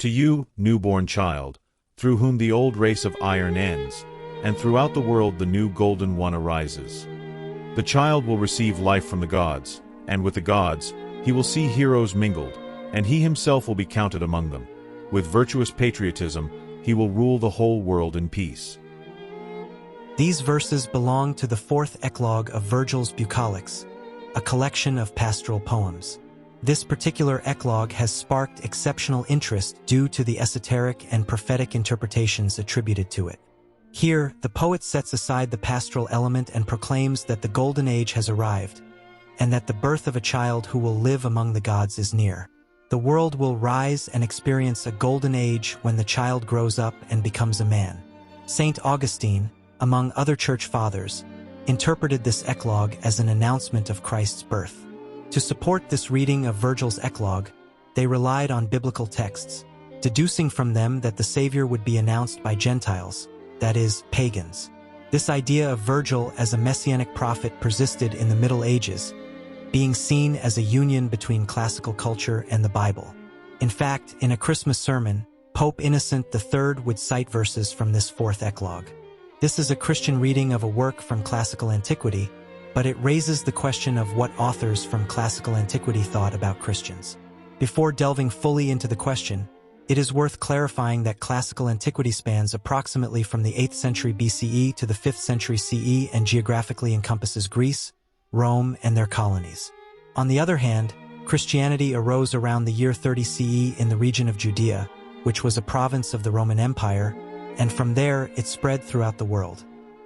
To you, newborn child, through whom the old race of iron ends, and throughout the world the new golden one arises. The child will receive life from the gods, and with the gods, he will see heroes mingled, and he himself will be counted among them. With virtuous patriotism, he will rule the whole world in peace. These verses belong to the fourth eclogue of Virgil's Bucolics, a collection of pastoral poems. This particular eclogue has sparked exceptional interest due to the esoteric and prophetic interpretations attributed to it. Here, the poet sets aside the pastoral element and proclaims that the golden age has arrived, and that the birth of a child who will live among the gods is near. The world will rise and experience a golden age when the child grows up and becomes a man. Saint Augustine, among other church fathers, interpreted this eclogue as an announcement of Christ's birth. To support this reading of Virgil's eclogue, they relied on biblical texts, deducing from them that the Savior would be announced by Gentiles, that is, pagans. This idea of Virgil as a messianic prophet persisted in the Middle Ages, being seen as a union between classical culture and the Bible. In fact, in a Christmas sermon, Pope Innocent III would cite verses from this fourth eclogue. This is a Christian reading of a work from classical antiquity, but it raises the question of what authors from classical antiquity thought about Christians. Before delving fully into the question, it is worth clarifying that classical antiquity spans approximately from the 8th century BCE to the 5th century CE and geographically encompasses Greece, Rome, and their colonies. On the other hand, Christianity arose around the year 30 CE in the region of Judea, which was a province of the Roman Empire, and from there it spread throughout the world.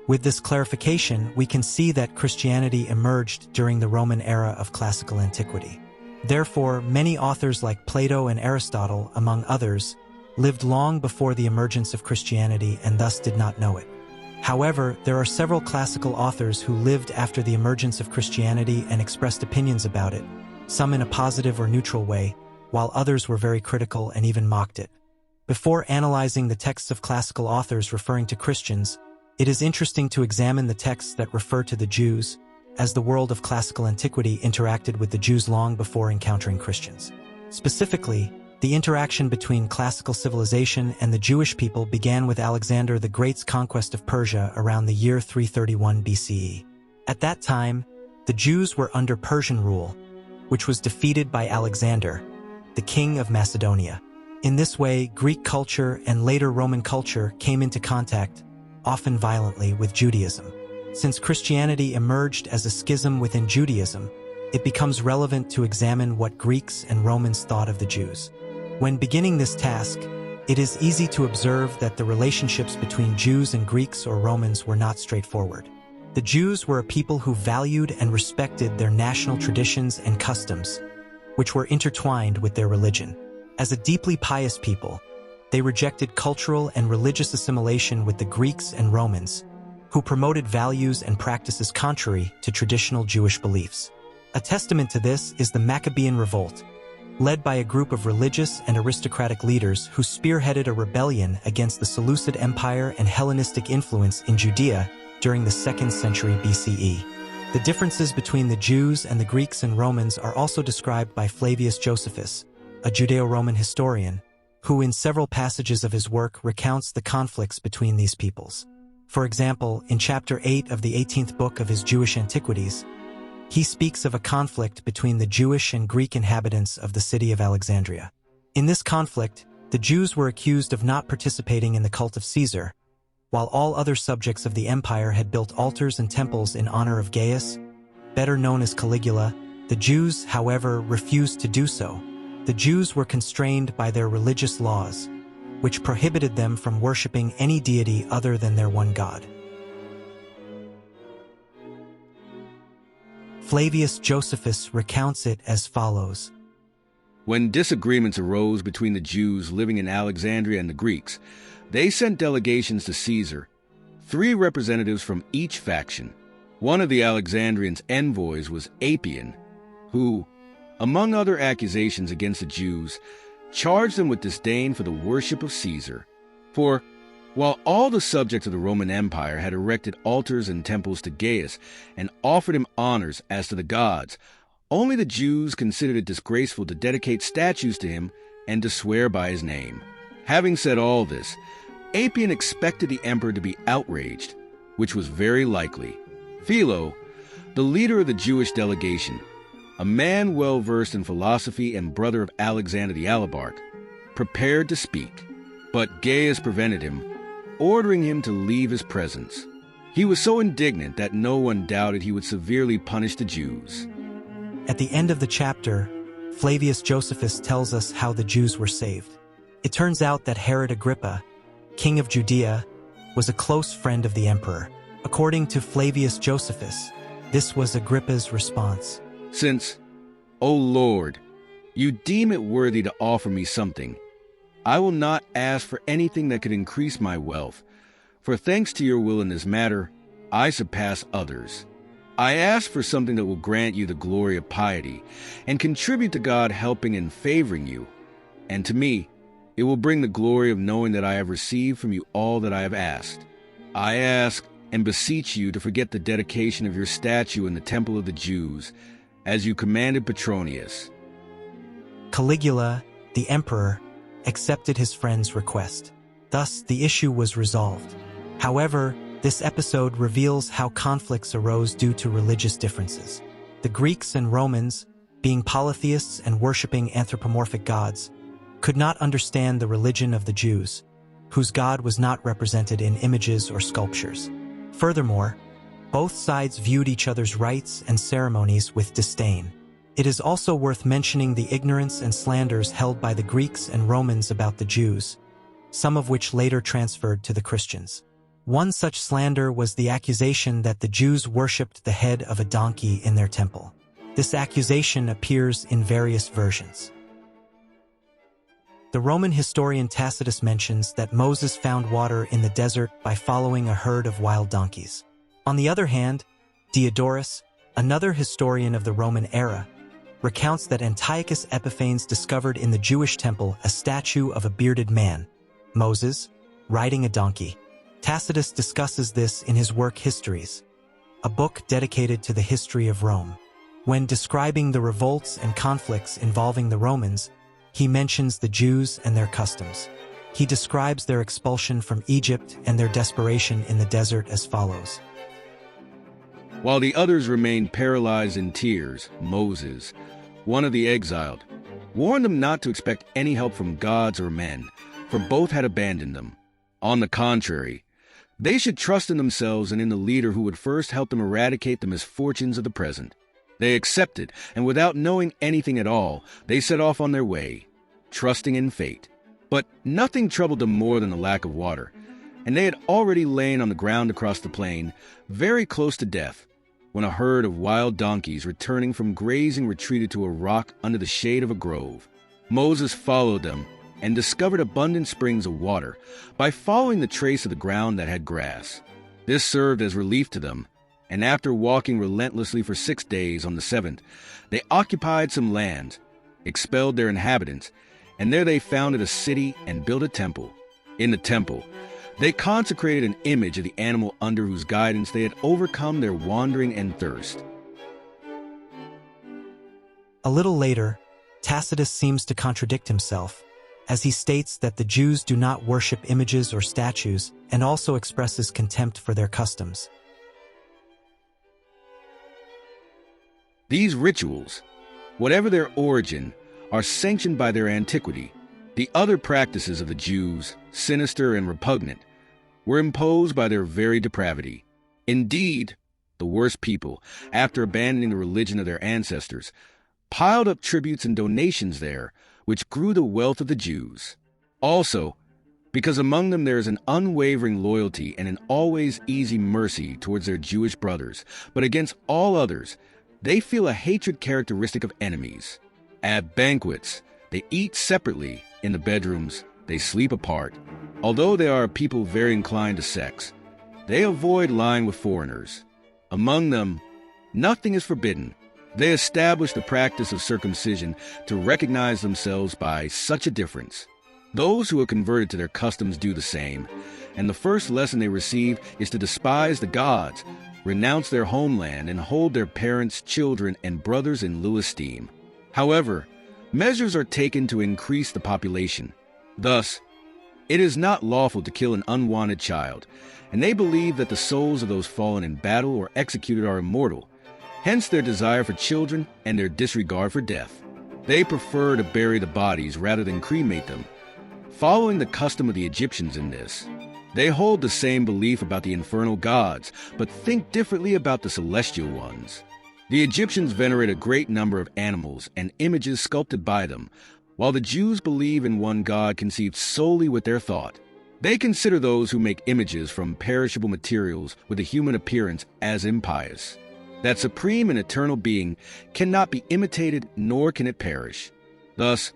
With this clarification, we can see that Christianity emerged during the Roman era of classical antiquity. Therefore, many authors like Plato and Aristotle, among others, lived long before the emergence of Christianity and thus did not know it. However, there are several classical authors who lived after the emergence of Christianity and expressed opinions about it, some in a positive or neutral way, while others were very critical and even mocked it. Before analyzing the texts of classical authors referring to Christians, it is interesting to examine the texts that refer to the Jews, as the world of classical antiquity interacted with the Jews long before encountering Christians. Specifically, the interaction between classical civilization and the Jewish people began with Alexander the Great's conquest of Persia around the year 331 BCE. At that time, the Jews were under Persian rule, which was defeated by Alexander, the king of Macedonia. In this way, Greek culture and later Roman culture came into contact, often violently, with Judaism. Since Christianity emerged as a schism within Judaism, it becomes relevant to examine what Greeks and Romans thought of the Jews. When beginning this task, it is easy to observe that the relationships between Jews and Greeks or Romans were not straightforward. The Jews were a people who valued and respected their national traditions and customs, which were intertwined with their religion. As a deeply pious people, they rejected cultural and religious assimilation with the Greeks and Romans, who promoted values and practices contrary to traditional Jewish beliefs. A testament to this is the Maccabean Revolt, led by a group of religious and aristocratic leaders who spearheaded a rebellion against the Seleucid Empire and Hellenistic influence in Judea during the 2nd century BCE. The differences between the Jews and the Greeks and Romans are also described by Flavius Josephus, a Judeo-Roman historian, who in several passages of his work recounts the conflicts between these peoples. For example, in chapter 8 of the 18th book of his Jewish Antiquities, he speaks of a conflict between the Jewish and Greek inhabitants of the city of Alexandria. In this conflict, the Jews were accused of not participating in the cult of Caesar, while all other subjects of the empire had built altars and temples in honor of Gaius, better known as Caligula. The Jews, however, refused to do so. The Jews were constrained by their religious laws, which prohibited them from worshiping any deity other than their one God. Flavius Josephus recounts it as follows. When disagreements arose between the Jews living in Alexandria and the Greeks, they sent delegations to Caesar, 3 representatives from each faction. One of the Alexandrians' envoys was Apion, who, among other accusations against the Jews, charged them with disdain for the worship of Caesar. For, while all the subjects of the Roman Empire had erected altars and temples to Gaius and offered him honors as to the gods, only the Jews considered it disgraceful to dedicate statues to him and to swear by his name. Having said all this, Apion expected the emperor to be outraged, which was very likely. Philo, the leader of the Jewish delegation, a man well versed in philosophy and brother of Alexander the Alabarch, prepared to speak, but Gaius prevented him, ordering him to leave his presence. He was so indignant that no one doubted he would severely punish the Jews. At the end of the chapter, Flavius Josephus tells us how the Jews were saved. It turns out that Herod Agrippa, king of Judea, was a close friend of the emperor. According to Flavius Josephus, this was Agrippa's response. Since, O Lord, you deem it worthy to offer me something, I will not ask for anything that could increase my wealth, for thanks to your will in this matter, I surpass others. I ask for something that will grant you the glory of piety, and contribute to God helping and favoring you, and to me, it will bring the glory of knowing that I have received from you all that I have asked. I ask and beseech you to forget the dedication of your statue in the temple of the Jews, as you commanded Petronius. Caligula, the emperor, accepted his friend's request. Thus, the issue was resolved. However, this episode reveals how conflicts arose due to religious differences. The Greeks and Romans, being polytheists and worshipping anthropomorphic gods, could not understand the religion of the Jews, whose God was not represented in images or sculptures. Furthermore, both sides viewed each other's rites and ceremonies with disdain. It is also worth mentioning the ignorance and slanders held by the Greeks and Romans about the Jews, some of which later transferred to the Christians. One such slander was the accusation that the Jews worshipped the head of a donkey in their temple. This accusation appears in various versions. The Roman historian Tacitus mentions that Moses found water in the desert by following a herd of wild donkeys. On the other hand, Diodorus, another historian of the Roman era, recounts that Antiochus Epiphanes discovered in the Jewish temple a statue of a bearded man, Moses, riding a donkey. Tacitus discusses this in his work Histories, a book dedicated to the history of Rome. When describing the revolts and conflicts involving the Romans, he mentions the Jews and their customs. He describes their expulsion from Egypt and their desperation in the desert as follows. While the others remained paralyzed in tears, Moses, one of the exiled, warned them not to expect any help from gods or men, for both had abandoned them. On the contrary, they should trust in themselves and in the leader who would first help them eradicate the misfortunes of the present. They accepted, and without knowing anything at all, they set off on their way, trusting in fate. But nothing troubled them more than the lack of water, and they had already lain on the ground across the plain, very close to death, when a herd of wild donkeys returning from grazing retreated to a rock under the shade of a grove. Moses followed them and discovered abundant springs of water by following the trace of the ground that had grass. This served as relief to them, and after walking relentlessly for 6 days, on the 7th, they occupied some land, expelled their inhabitants, and there they founded a city and built a temple. In the temple, they consecrated an image of the animal under whose guidance they had overcome their wandering and thirst. A little later, Tacitus seems to contradict himself, as he states that the Jews do not worship images or statues and also expresses contempt for their customs. These rituals, whatever their origin, are sanctioned by their antiquity. The other practices of the Jews, sinister and repugnant, were imposed by their very depravity. Indeed, the worst people, after abandoning the religion of their ancestors, piled up tributes and donations there, which grew the wealth of the Jews. Also, because among them there is an unwavering loyalty and an always easy mercy towards their Jewish brothers, but against all others, they feel a hatred characteristic of enemies. At banquets, they eat separately. In the bedrooms, they sleep apart. Although they are a people very inclined to sex, they avoid lying with foreigners. Among them, nothing is forbidden. They establish the practice of circumcision to recognize themselves by such a difference. Those who are converted to their customs do the same, and the first lesson they receive is to despise the gods, renounce their homeland, and hold their parents, children, and brothers in low esteem. However, Measures are taken to increase the population. Thus, it is not lawful to kill an unwanted child, and they believe that the souls of those fallen in battle or executed are immortal, hence their desire for children and their disregard for death. They prefer to bury the bodies rather than cremate them, following the custom of the Egyptians in this. They hold the same belief about the infernal gods, but think differently about the celestial ones. The Egyptians venerate a great number of animals and images sculpted by them, while the Jews believe in one God conceived solely with their thought. They consider those who make images from perishable materials with a human appearance as impious. That supreme and eternal being cannot be imitated, nor can it perish. Thus,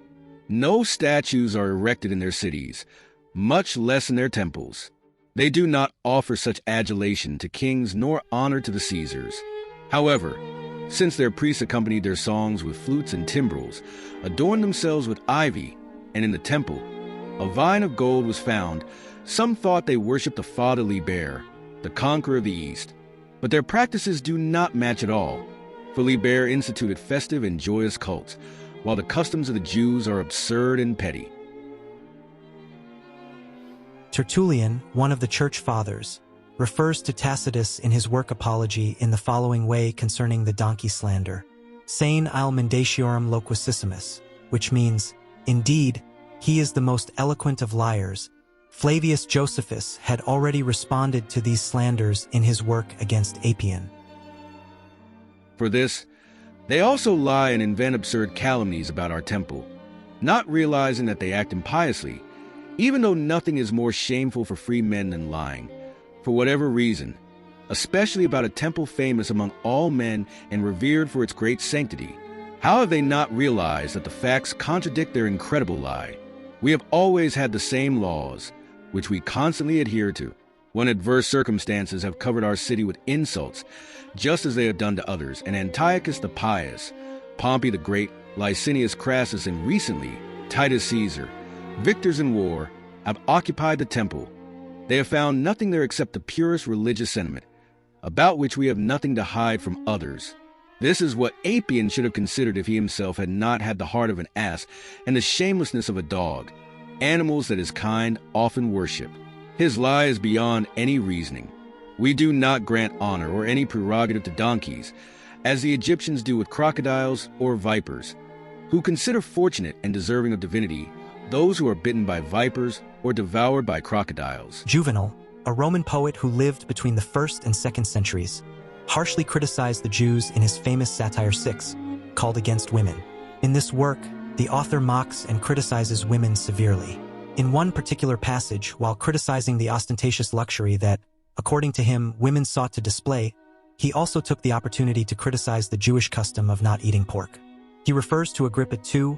no statues are erected in their cities, much less in their temples. They do not offer such adulation to kings nor honor to the Caesars. However, since their priests accompanied their songs with flutes and timbrels, adorned themselves with ivy, and in the temple, a vine of gold was found, some thought they worshipped the fatherly bear, the conqueror of the East. But their practices do not match at all, for Liber instituted festive and joyous cults, while the customs of the Jews are absurd and petty. Tertullian, one of the Church Fathers, refers to Tacitus in his work Apology in the following way concerning the donkey slander: Sane il mendaciorum loquacissimus, which means, indeed, he is the most eloquent of liars. Flavius Josephus had already responded to these slanders in his work against Apion. For this, they also lie and invent absurd calumnies about our temple, not realizing that they act impiously, even though nothing is more shameful for free men than lying, for whatever reason, especially about a temple famous among all men and revered for its great sanctity. How have they not realized that the facts contradict their incredible lie? We have always had the same laws, which we constantly adhere to, when adverse circumstances have covered our city with insults, just as they have done to others, and Antiochus the Pious, Pompey the Great, Licinius Crassus, and recently Titus Caesar, victors in war, have occupied the temple. They have found nothing there except the purest religious sentiment, about which we have nothing to hide from others. This is what Apion should have considered if he himself had not had the heart of an ass and the shamelessness of a dog, animals that his kind often worship. His lie is beyond any reasoning. We do not grant honor or any prerogative to donkeys, as the Egyptians do with crocodiles or vipers, who consider fortunate and deserving of divinity those who are bitten by vipers or devoured by crocodiles. Juvenal, a Roman poet who lived between the 1st and 2nd centuries, harshly criticized the Jews in his famous Satire 6, called Against Women. In this work, the author mocks and criticizes women severely. In one particular passage, while criticizing the ostentatious luxury that, according to him, women sought to display, he also took the opportunity to criticize the Jewish custom of not eating pork. He refers to Agrippa II,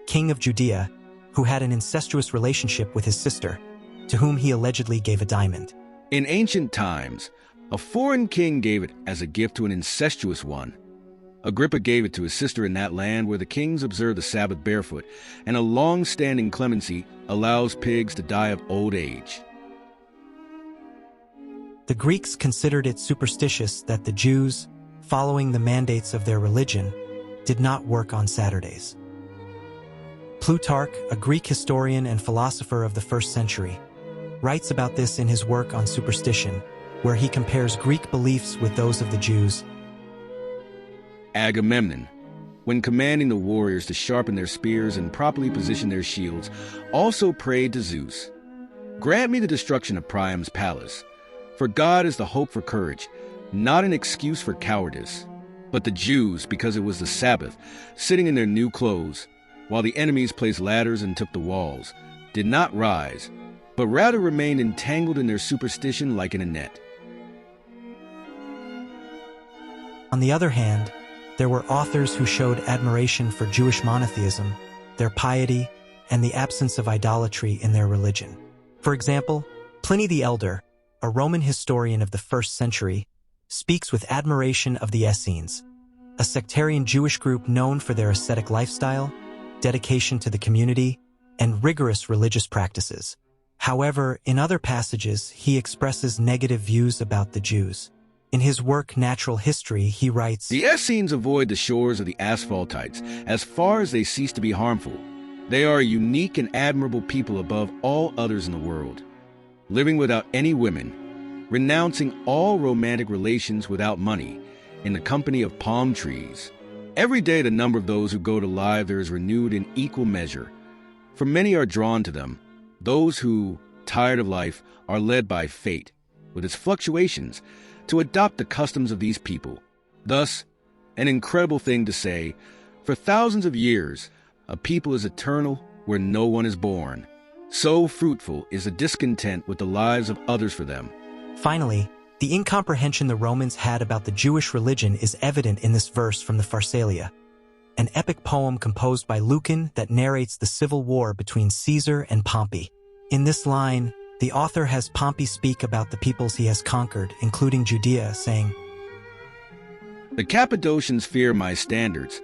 king of Judea, who had an incestuous relationship with his sister, to whom he allegedly gave a diamond. In ancient times, a foreign king gave it as a gift to an incestuous one. Agrippa gave it to his sister in that land where the kings observe the Sabbath barefoot, and a long-standing clemency allows pigs to die of old age. The Greeks considered it superstitious that the Jews, following the mandates of their religion, did not work on Saturdays. Plutarch, a Greek historian and philosopher of the 1st century, writes about this in his work on Superstition, where he compares Greek beliefs with those of the Jews. Agamemnon, when commanding the warriors to sharpen their spears and properly position their shields, also prayed to Zeus, "Grant me the destruction of Priam's palace, for God is the hope for courage, not an excuse for cowardice." But the Jews, because it was the Sabbath, sitting in their new clothes, while the enemies placed ladders and took the walls, did not rise, but rather remained entangled in their superstition like in a net. On the other hand, there were authors who showed admiration for Jewish monotheism, their piety, and the absence of idolatry in their religion. For example, Pliny the Elder, a Roman historian of the 1st century, speaks with admiration of the Essenes, a sectarian Jewish group known for their ascetic lifestyle, dedication to the community, and rigorous religious practices. However, in other passages, he expresses negative views about the Jews. In his work Natural History, he writes, "The Essenes avoid the shores of the Asphaltites as far as they cease to be harmful. They are a unique and admirable people above all others in the world, living without any women, renouncing all romantic relations without money, in the company of palm trees. Every day the number of those who go to live there is renewed in equal measure, for many are drawn to them. Those who, tired of life, are led by fate, with its fluctuations, to adopt the customs of these people. Thus, an incredible thing to say, for thousands of years, a people is eternal where no one is born. So fruitful is the discontent with the lives of others for them." Finally, the incomprehension the Romans had about the Jewish religion is evident in this verse from the Pharsalia, an epic poem composed by Lucan that narrates the civil war between Caesar and Pompey. In this line, the author has Pompey speak about the peoples he has conquered, including Judea, saying, "The Cappadocians fear my standards,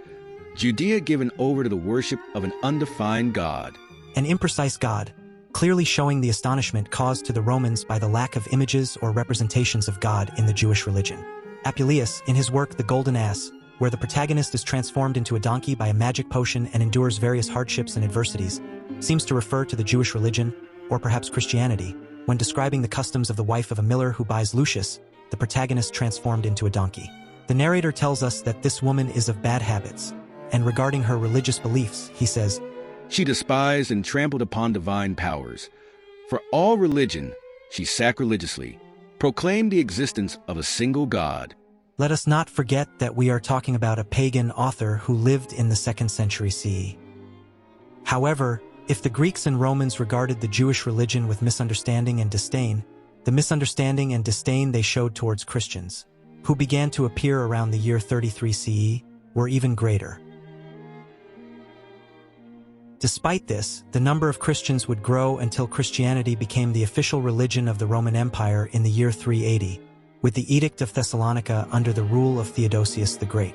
Judea given over to the worship of an undefined god." An imprecise god, clearly showing the astonishment caused to the Romans by the lack of images or representations of God in the Jewish religion. Apuleius, in his work The Golden Ass, where the protagonist is transformed into a donkey by a magic potion and endures various hardships and adversities, seems to refer to the Jewish religion, or perhaps Christianity, when describing the customs of the wife of a miller who buys Lucius, the protagonist transformed into a donkey. The narrator tells us that this woman is of bad habits, and regarding her religious beliefs, he says, "She despised and trampled upon divine powers. For all religion, she sacrilegiously proclaimed the existence of a single god." Let us not forget that we are talking about a pagan author who lived in the 2nd century CE. However, if the Greeks and Romans regarded the Jewish religion with misunderstanding and disdain, the misunderstanding and disdain they showed towards Christians, who began to appear around the year 33 CE, were even greater. Despite this, the number of Christians would grow until Christianity became the official religion of the Roman Empire in the year 380, with the Edict of Thessalonica under the rule of Theodosius the Great.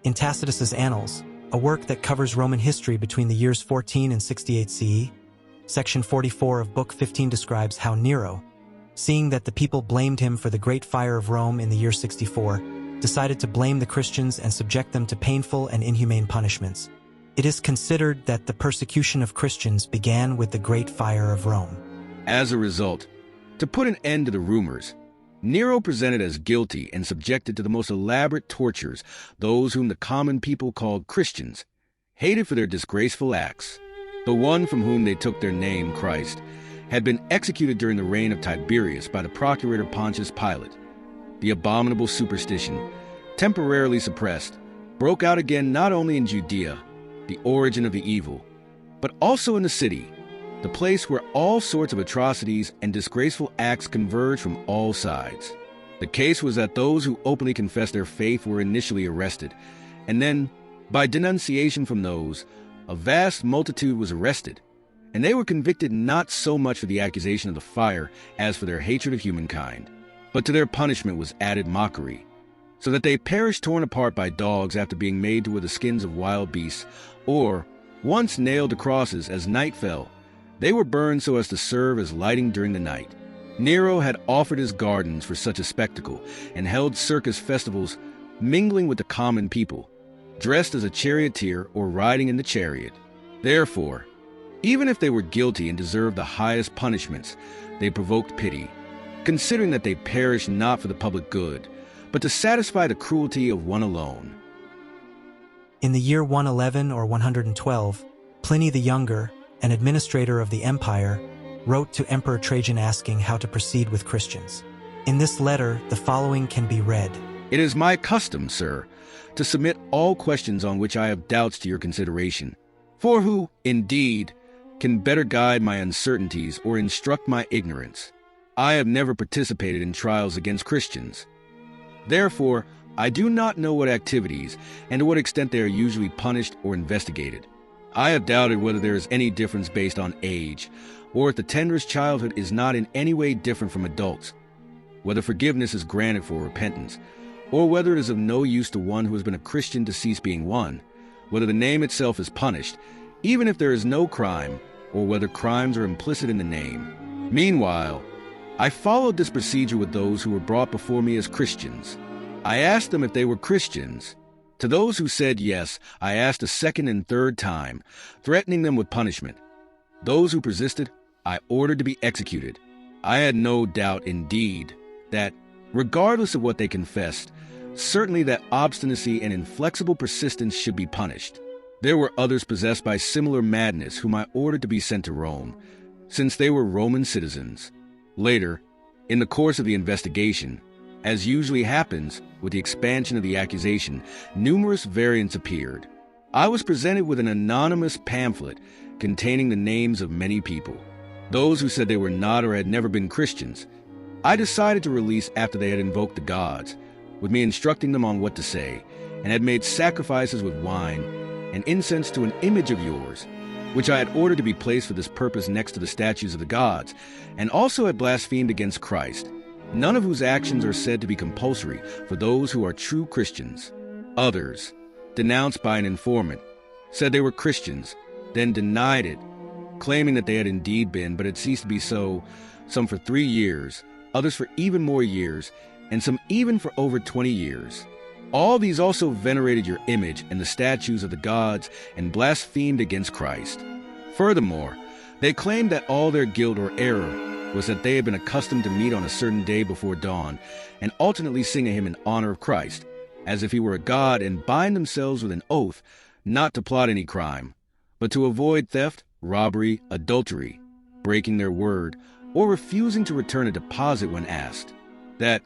In Tacitus's Annals, a work that covers Roman history between the years 14 and 68 CE, section 44 of Book 15 describes how Nero, seeing that the people blamed him for the Great Fire of Rome in the year 64, decided to blame the Christians and subject them to painful and inhumane punishments. It is considered that the persecution of Christians began with the Great Fire of Rome. As a result, to put an end to the rumors, Nero presented as guilty and subjected to the most elaborate tortures those whom the common people called Christians, hated for their disgraceful acts. The one from whom they took their name, Christ, had been executed during the reign of Tiberius by the procurator Pontius Pilate. The abominable superstition, temporarily suppressed, broke out again not only in Judea, the origin of the evil, but also in the city, the place where all sorts of atrocities and disgraceful acts converged from all sides. The case was that those who openly confessed their faith were initially arrested, and then, by denunciation from those, a vast multitude was arrested, and they were convicted not so much for the accusation of the fire as for their hatred of humankind. But to their punishment was added mockery, so that they perished torn apart by dogs after being made to wear the skins of wild beasts, or, once nailed to crosses as night fell, they were burned so as to serve as lighting during the night. Nero had offered his gardens for such a spectacle and held circus festivals mingling with the common people, dressed as a charioteer or riding in the chariot. Therefore, even if they were guilty and deserved the highest punishments, they provoked pity, considering that they perished not for the public good, but to satisfy the cruelty of one alone. In the year 111 or 112, Pliny the Younger, an administrator of the empire, wrote to Emperor Trajan asking how to proceed with Christians. In this letter, the following can be read. "It is my custom, sir, to submit all questions on which I have doubts to your consideration. For who, indeed, can better guide my uncertainties or instruct my ignorance? I have never participated in trials against Christians. Therefore, I do not know what activities and to what extent they are usually punished or investigated. I have doubted whether there is any difference based on age, or if the tenderest childhood is not in any way different from adults, whether forgiveness is granted for repentance, or whether it is of no use to one who has been a Christian to cease being one, whether the name itself is punished, even if there is no crime, or whether crimes are implicit in the name. Meanwhile, I followed this procedure with those who were brought before me as Christians. I asked them if they were Christians. To those who said yes, I asked a second and third time, threatening them with punishment. Those who persisted, I ordered to be executed. I had no doubt, indeed, that, regardless of what they confessed, certainly that obstinacy and inflexible persistence should be punished. There were others possessed by similar madness whom I ordered to be sent to Rome, since they were Roman citizens. Later, in the course of the investigation, as usually happens with the expansion of the accusation, numerous variants appeared. I was presented with an anonymous pamphlet containing the names of many people. Those who said they were not or had never been Christians, I decided to release after they had invoked the gods, with me instructing them on what to say, and had made sacrifices with wine and incense to an image of yours, which I had ordered to be placed for this purpose next to the statues of the gods, and also had blasphemed against Christ, none of whose actions are said to be compulsory for those who are true Christians. Others, denounced by an informant, said they were Christians, then denied it, claiming that they had indeed been, but had ceased to be so, some for 3 years, others for even more years, and some even for over 20 years. All these also venerated your image and the statues of the gods and blasphemed against Christ. Furthermore, they claimed that all their guilt or error was that they had been accustomed to meet on a certain day before dawn and alternately sing a hymn in honor of Christ, as if he were a god, and bind themselves with an oath not to plot any crime, but to avoid theft, robbery, adultery, breaking their word, or refusing to return a deposit when asked. That,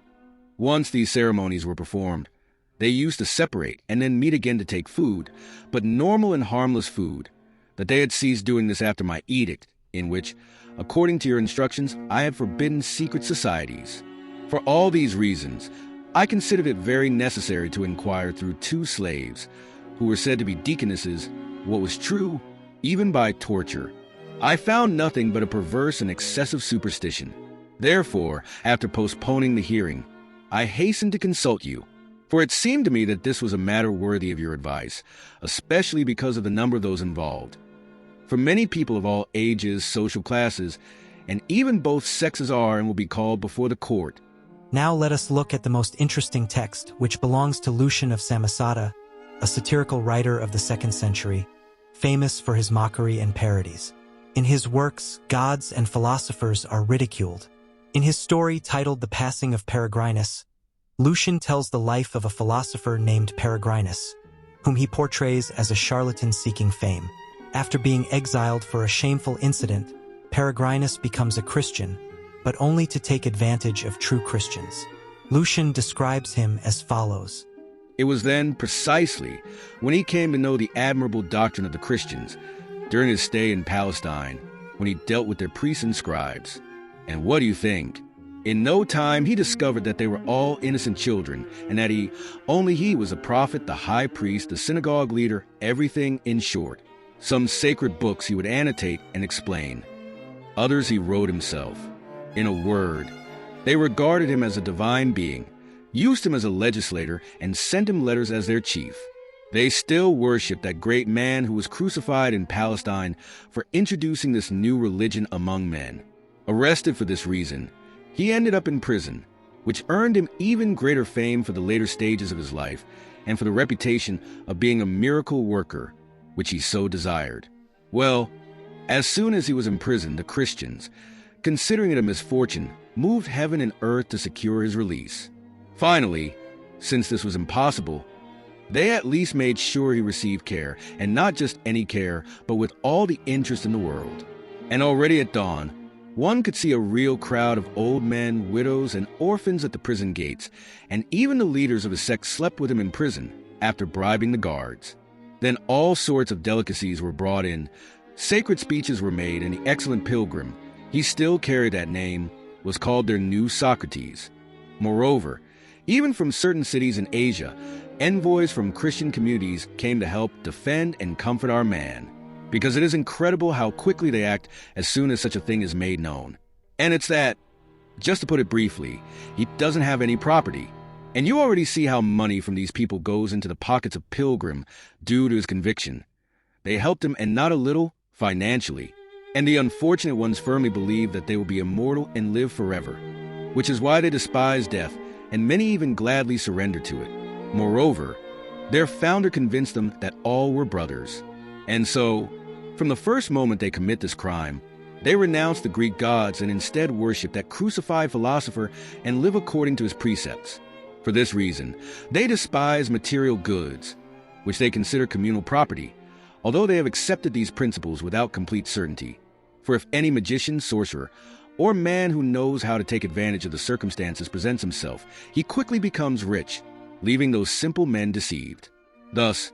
once these ceremonies were performed, they used to separate and then meet again to take food, but normal and harmless food, that they had ceased doing this after my edict, in which, according to your instructions, I had forbidden secret societies. For all these reasons, I considered it very necessary to inquire through 2 slaves, who were said to be deaconesses, what was true, even by torture. I found nothing but a perverse and excessive superstition. Therefore, after postponing the hearing, I hastened to consult you, for it seemed to me that this was a matter worthy of your advice, especially because of the number of those involved. For many people of all ages, social classes, and even both sexes are and will be called before the court. Now let us look at the most interesting text, which belongs to Lucian of Samosata, a satirical writer of the 2nd century, famous for his mockery and parodies. In his works, gods and philosophers are ridiculed. In his story titled The Passing of Peregrinus, Lucian tells the life of a philosopher named Peregrinus, whom he portrays as a charlatan seeking fame. After being exiled for a shameful incident, Peregrinus becomes a Christian, but only to take advantage of true Christians. Lucian describes him as follows. It was then precisely when he came to know the admirable doctrine of the Christians, during his stay in Palestine, when he dealt with their priests and scribes. And what do you think? In no time, he discovered that they were all innocent children, and that only he was a prophet, the high priest, the synagogue leader, everything in short. Some sacred books he would annotate and explain. Others he wrote himself. In a word, they regarded him as a divine being, used him as a legislator, and sent him letters as their chief. They still worship that great man who was crucified in Palestine for introducing this new religion among men. Arrested for this reason, he ended up in prison, which earned him even greater fame for the later stages of his life and for the reputation of being a miracle worker, which he so desired. Well, as soon as he was in prison, the Christians, considering it a misfortune, moved heaven and earth to secure his release. Finally, since this was impossible, they at least made sure he received care, and not just any care, but with all the interest in the world. And already at dawn, one could see a real crowd of old men, widows, and orphans at the prison gates, and even the leaders of his sect slept with him in prison after bribing the guards. Then all sorts of delicacies were brought in, sacred speeches were made, and the excellent pilgrim, he still carried that name, was called their new Socrates. Moreover, even from certain cities in Asia, envoys from Christian communities came to help defend and comfort our man, because it is incredible how quickly they act as soon as such a thing is made known. And it's that, just to put it briefly, he doesn't have any property. And you already see how money from these people goes into the pockets of Pilgrim due to his conviction. They helped him, and not a little, financially. And the unfortunate ones firmly believe that they will be immortal and live forever, which is why they despise death, and many even gladly surrender to it. Moreover, their founder convinced them that all were brothers. And so, from the first moment they commit this crime, they renounce the Greek gods and instead worship that crucified philosopher and live according to his precepts. For this reason, they despise material goods, which they consider communal property, although they have accepted these principles without complete certainty. For if any magician, sorcerer, or man who knows how to take advantage of the circumstances presents himself, he quickly becomes rich, leaving those simple men deceived. Thus,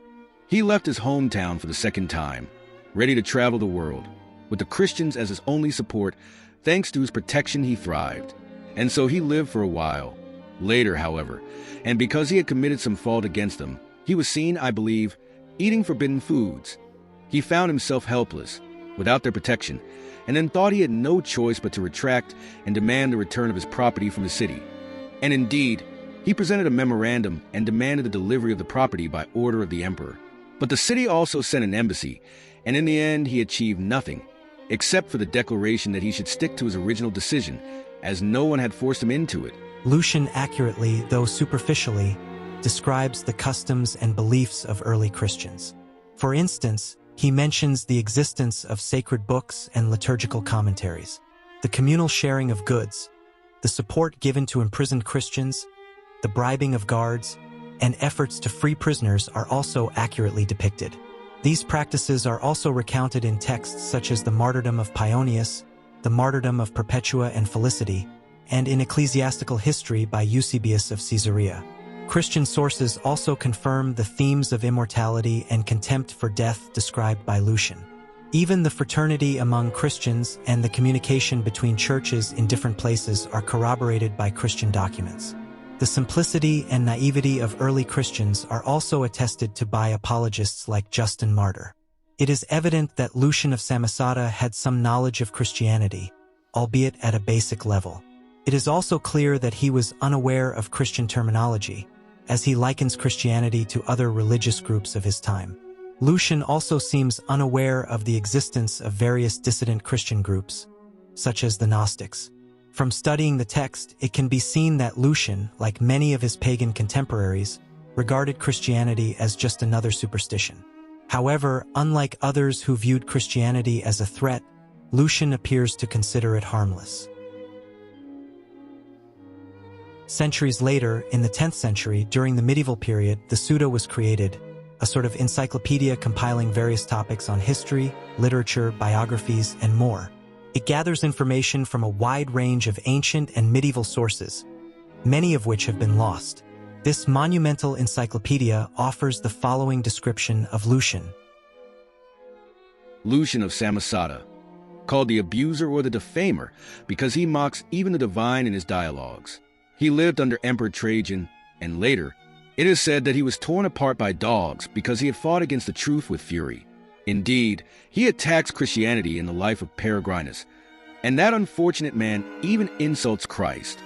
he left his hometown for the second time, ready to travel the world. With the Christians as his only support, thanks to whose protection he thrived. And so he lived for a while. Later, however, and because he had committed some fault against them, he was seen, I believe, eating forbidden foods. He found himself helpless, without their protection, and then thought he had no choice but to retract and demand the return of his property from the city. And indeed, he presented a memorandum and demanded the delivery of the property by order of the emperor. But the city also sent an embassy, and in the end he achieved nothing, except for the declaration that he should stick to his original decision, as no one had forced him into it. Lucian accurately, though superficially, describes the customs and beliefs of early Christians. For instance, he mentions the existence of sacred books and liturgical commentaries, the communal sharing of goods, the support given to imprisoned Christians, the bribing of guards, and efforts to free prisoners are also accurately depicted. These practices are also recounted in texts such as the martyrdom of Pionius, the martyrdom of Perpetua and Felicity, and in ecclesiastical history by Eusebius of Caesarea. Christian sources also confirm the themes of immortality and contempt for death described by Lucian. Even the fraternity among Christians and the communication between churches in different places are corroborated by Christian documents. The simplicity and naivety of early Christians are also attested to by apologists like Justin Martyr. It is evident that Lucian of Samosata had some knowledge of Christianity, albeit at a basic level. It is also clear that he was unaware of Christian terminology, as he likens Christianity to other religious groups of his time. Lucian also seems unaware of the existence of various dissident Christian groups, such as the Gnostics. From studying the text, it can be seen that Lucian, like many of his pagan contemporaries, regarded Christianity as just another superstition. However, unlike others who viewed Christianity as a threat, Lucian appears to consider it harmless. Centuries later, in the 10th century, during the medieval period, the Suda was created, a sort of encyclopedia compiling various topics on history, literature, biographies, and more. It gathers information from a wide range of ancient and medieval sources, many of which have been lost. This monumental encyclopedia offers the following description of Lucian. Lucian of Samosata, called the abuser or the defamer because he mocks even the divine in his dialogues. He lived under Emperor Trajan, and later, it is said that he was torn apart by dogs because he had fought against the truth with fury. Indeed, he attacks Christianity in the life of Peregrinus, and that unfortunate man even insults Christ.